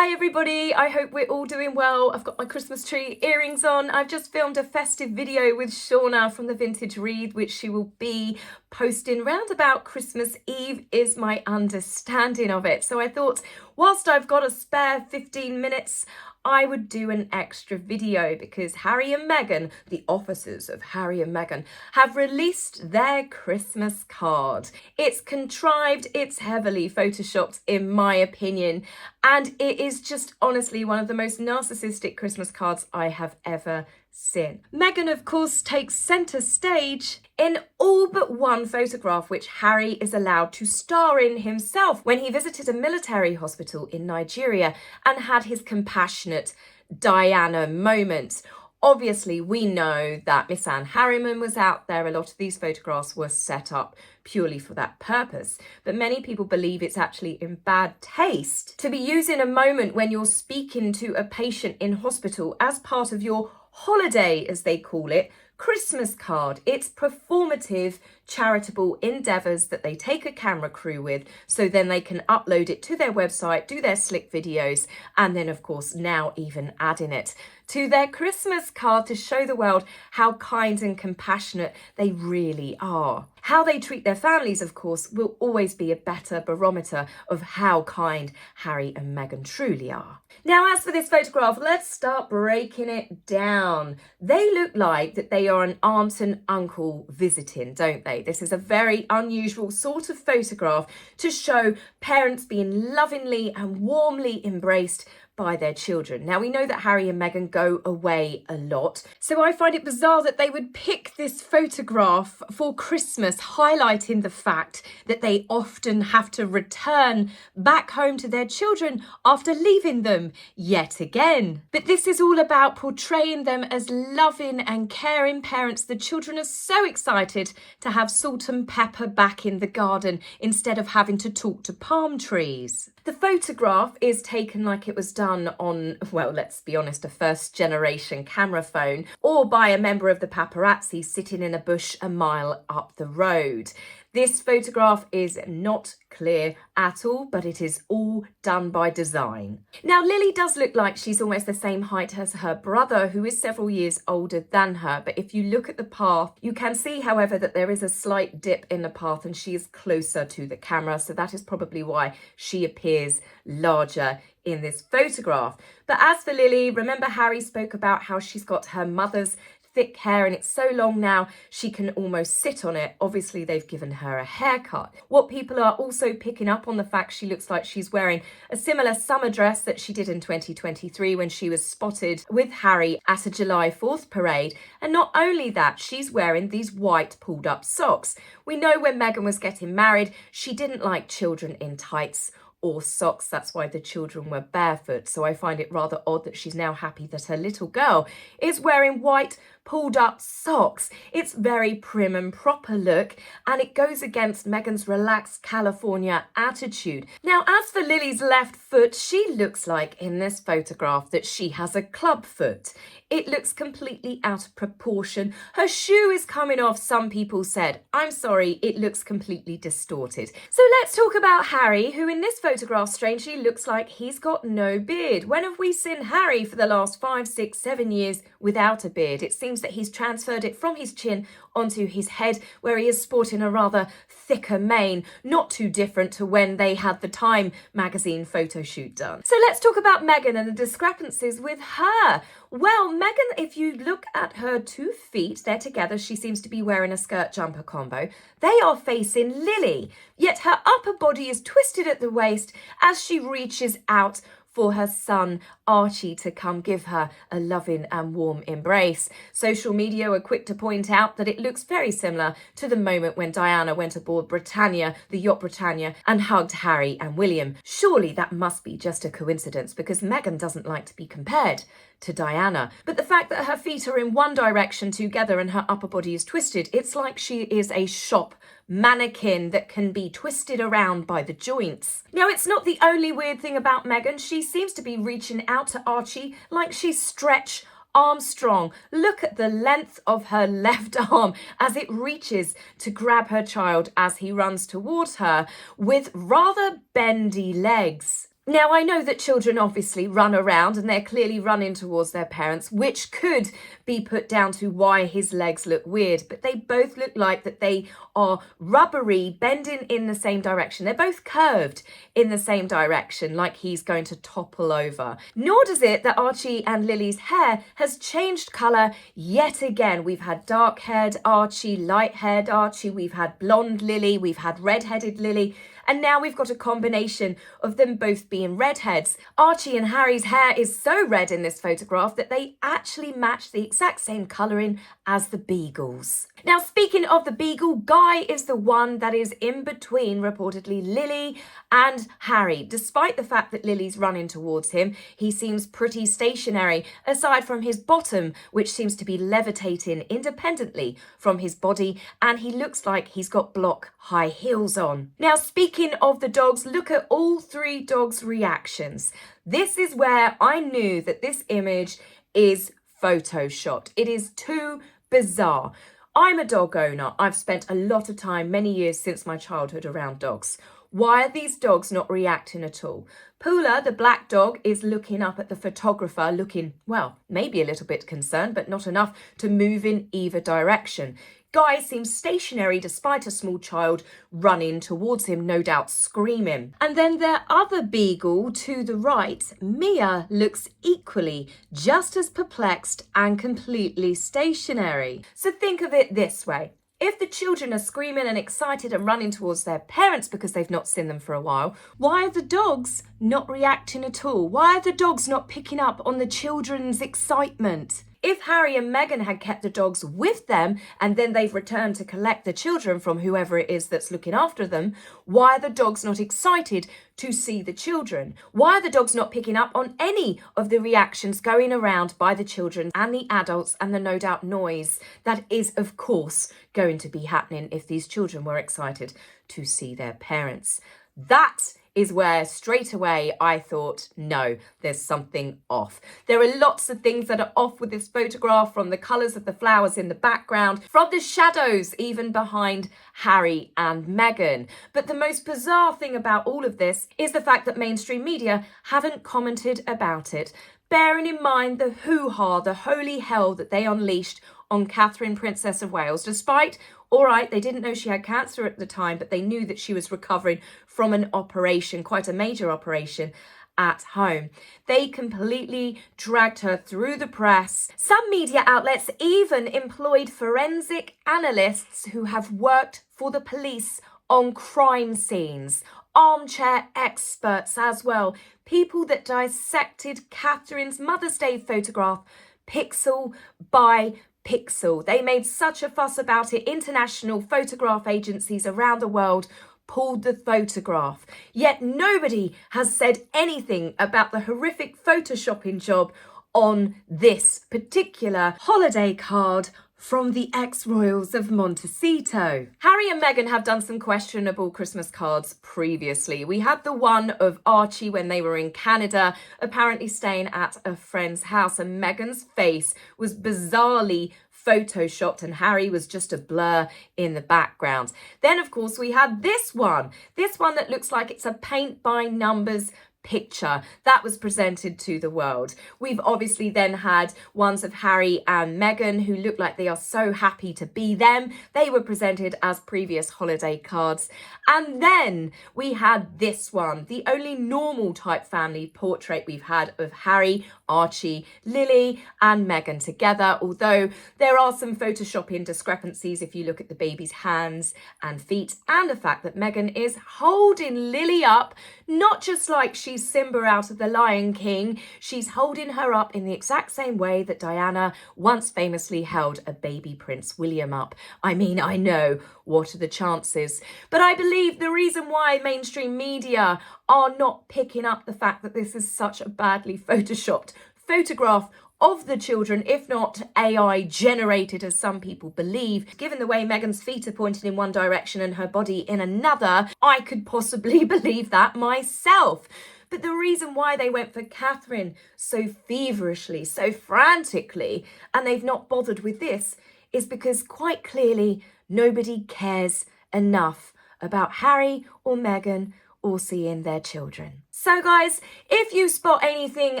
Hi everybody, I hope we're all doing well. I've got my Christmas tree earrings on. I've just filmed a festive video with Shauna from the Vintage Read, which she will be posting round about Christmas Eve is my understanding of it. So I thought, whilst I've got a spare 15 minutes, I would do an extra video because Harry and Meghan, the officers of Harry and Meghan, have released their Christmas card. It's contrived, it's heavily photoshopped in my opinion, and it is just honestly one of the most narcissistic Christmas cards I have ever seen. Meghan, of course, takes centre stage in all but one photograph which Harry is allowed to star in himself when he visited a military hospital in Nigeria and had his compassionate Diana moment. Obviously, we know that Miss Anne Harriman was out there. A lot of these photographs were set up purely for that purpose. But many people believe it's actually in bad taste to be using a moment when you're speaking to a patient in hospital as part of your holiday, as they call it, Christmas card. It's performative, charitable endeavours that they take a camera crew with, so then they can upload it to their website, do their slick videos, and then of course now even adding it to their Christmas card to show the world how kind and compassionate they really are. How they treat their families, of course, will always be a better barometer of how kind Harry and Meghan truly are. Now, as for this photograph, let's start breaking it down. They look like that they are an aunt and uncle visiting, don't they? This is a very unusual sort of photograph to show parents being lovingly and warmly embraced by their children. Now, we know that Harry and Meghan go away a lot, so I find it bizarre that they would pick this photograph for Christmas, highlighting the fact that they often have to return back home to their children after leaving them yet again. But this is all about portraying them as loving and caring parents. The children are so excited to have Salt and Pepper back in the garden instead of having to talk to palm trees. The photograph is taken like it was done on, well, let's be honest, a first generation camera phone, or by a member of the paparazzi sitting in a bush a mile up the road. This photograph is not clear at all, but it is all done by design. Now, Lily does look like she's almost the same height as her brother, who is several years older than her. But if you look at the path, you can see, however, that there is a slight dip in the path and she is closer to the camera. So that is probably why she appears larger in this photograph. But as for Lily, remember Harry spoke about how she's got her mother's thick hair and it's so long now she can almost sit on it. Obviously they've given her a haircut. What people are also picking up on the fact she looks like she's wearing a similar summer dress that she did in 2023 when she was spotted with Harry at a July 4th parade. And not only that, she's wearing these white pulled up socks. We know when Meghan was getting married, she didn't like children in tights or socks. That's why the children were barefoot. So I find it rather odd that she's now happy that her little girl is wearing white pulled up socks. It's very prim and proper look, and it goes against Meghan's relaxed California attitude. Now, as for Lily's left foot, she looks like in this photograph that she has a club foot. It looks completely out of proportion. Her shoe is coming off, some people said. I'm sorry, it looks completely distorted. So let's talk about Harry, who in this photograph strangely looks like he's got no beard. When have we seen Harry for the last 5, 6, 7 years without a beard? It seems that he's transferred it from his chin onto his head, where he is sporting a rather thicker mane, not too different to when they had the Time magazine photo shoot done. So let's talk about Meghan and the discrepancies with her. Well, Meghan, if you look at her 2 feet, they're together. She seems to be wearing a skirt jumper combo. They are facing Lily, yet her upper body is twisted at the waist as she reaches out for her son Archie to come give her a loving and warm embrace. Social media were quick to point out that it looks very similar to the moment when Diana went aboard Britannia, the yacht Britannia, and hugged Harry and William. Surely that must be just a coincidence, because Meghan doesn't like to be compared to Diana. But the fact that her feet are in one direction together and her upper body is twisted, it's like she is a shop mannequin that can be twisted around by the joints. Now, it's not the only weird thing about Meghan. She seems to be reaching out to Archie like she's Stretch Armstrong. Look at the length of her left arm as it reaches to grab her child as he runs towards her with rather bendy legs. Now, I know that children obviously run around and they're clearly running towards their parents, which could be put down to why his legs look weird, but they both look like that they are rubbery, bending in the same direction. They're both curved in the same direction, like he's going to topple over. Nor does it that Archie and Lily's hair has changed colour yet again. We've had dark-haired Archie, light-haired Archie, we've had blonde Lily, we've had red-headed Lily, and now we've got a combination of them both being redheads. Archie and Harry's hair is so red in this photograph that they actually match the exact same colouring as the Beagles. Now, speaking of the Beagle, Guy is the one that is in between, reportedly, Lily and Harry. Despite the fact that Lily's running towards him, he seems pretty stationary, aside from his bottom, which seems to be levitating independently from his body, and he looks like he's got block high heels on. Now, speaking of the dogs, look at all three dogs' reactions. This is where I knew that this image is photoshopped. It is too bizarre. I'm a dog owner. I've spent a lot of time, many years since my childhood, around dogs. Why are these dogs not reacting at all? Poola, the black dog, is looking up at the photographer, looking, well, maybe a little bit concerned, but not enough to move in either direction. Guy seems stationary despite a small child running towards him, no doubt screaming. And then their other Beagle to the right, Mia, looks equally just as perplexed and completely stationary. So think of it this way. If the children are screaming and excited and running towards their parents because they've not seen them for a while, why are the dogs not reacting at all? Why are the dogs not picking up on the children's excitement? If Harry and Meghan had kept the dogs with them and then they've returned to collect the children from whoever it is that's looking after them, why are the dogs not excited to see the children? Why are the dogs not picking up on any of the reactions going around by the children and the adults and the no doubt noise that is, of course, going to be happening if these children were excited to see their parents? That is where straight away I thought, no, there's something off. There are lots of things that are off with this photograph, from the colours of the flowers in the background, from the shadows even behind Harry and Meghan. But the most bizarre thing about all of this is the fact that mainstream media haven't commented about it, bearing in mind the hoo-ha, the holy hell that they unleashed on Catherine, Princess of Wales, despite, all right, they didn't know she had cancer at the time, but they knew that she was recovering from an operation, quite a major operation, at home. They completely dragged her through the press. Some media outlets even employed forensic analysts who have worked for the police on crime scenes, armchair experts as well, people that dissected Catherine's Mother's Day photograph pixel by pixel. They made such a fuss about it. International photograph agencies around the world pulled the photograph. Yet nobody has said anything about the horrific photoshopping job on this particular holiday card from the ex-royals of Montecito. Harry and Meghan have done some questionable Christmas cards previously. We had the one of Archie when they were in Canada, apparently staying at a friend's house, and Meghan's face was bizarrely photoshopped and Harry was just a blur in the background. Then, of course, we had this one that looks like it's a paint by numbers picture that was presented to the world. We've obviously then had ones of Harry and Meghan who look like they are so happy to be them. They were presented as previous holiday cards. And then we had this one, the only normal type family portrait we've had of Harry, Archie, Lily and Meghan together, although there are some photoshopping discrepancies if you look at the baby's hands and feet, and the fact that Meghan is holding Lily up, not just like she's Simba out of The Lion King, she's holding her up in the exact same way that Diana once famously held a baby Prince William up. I mean, I know, what are the chances? But I believe the reason why mainstream media are not picking up the fact that this is such a badly photoshopped photograph of the children, if not AI generated as some people believe, given the way Meghan's feet are pointed in one direction and her body in another, I could possibly believe that myself. But the reason why they went for Catherine so feverishly, so frantically, and they've not bothered with this, is because quite clearly nobody cares enough about Harry or Meghan or seeing their children. So guys, if you spot anything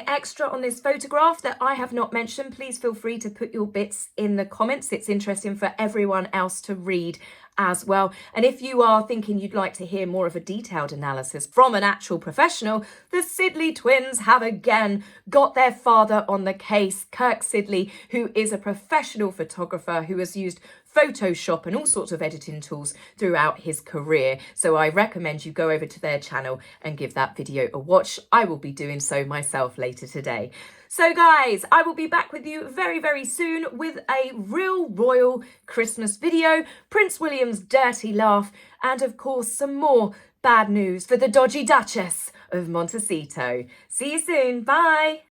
extra on this photograph that I have not mentioned, please feel free to put your bits in the comments. It's interesting for everyone else to read as well. And if you are thinking you'd like to hear more of a detailed analysis from an actual professional, the Sidley twins have again got their father on the case, Kirk Sidley, who is a professional photographer who has used Photoshop and all sorts of editing tools throughout his career. So I recommend you go over to their channel and give that video a watch. I will be doing so myself later today. So guys, I will be back with you very, very soon with a real royal Christmas video, Prince William's dirty laugh, and of course some more bad news for the dodgy Duchess of Montecito. See you soon. Bye.